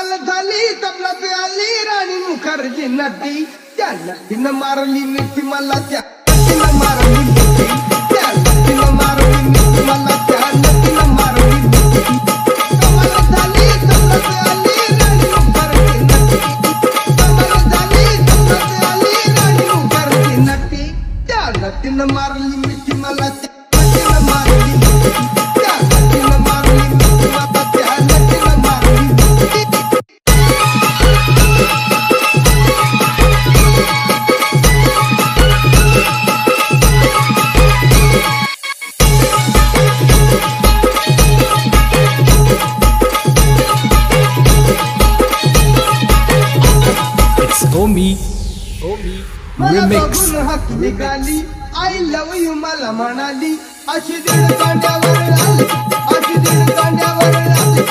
कमाल झाली तबलात आली राणी मुखर्जी नटी त्या नटीनं मारली मिठी मला त्या नटीनं मारली मिठी त्या नटीनं मारली मिठी मला त्या नटीनं मारली मिठी कमाल झाली तबलात आली राणी मुखर्जी नटी कमाल झाली तबलात आली राणी मुखर्जी नटी त्या नटीनं मारली मिठी मला त्या नटीनं मारली मिठी त्या नटीनं मारली मिठी मला त्या नटीनं मारली मिठी Remix. निघाली आय लव यू मला म्हणाली अशी दीड कांड्यावर आली अशी दीड कांड्यावर आली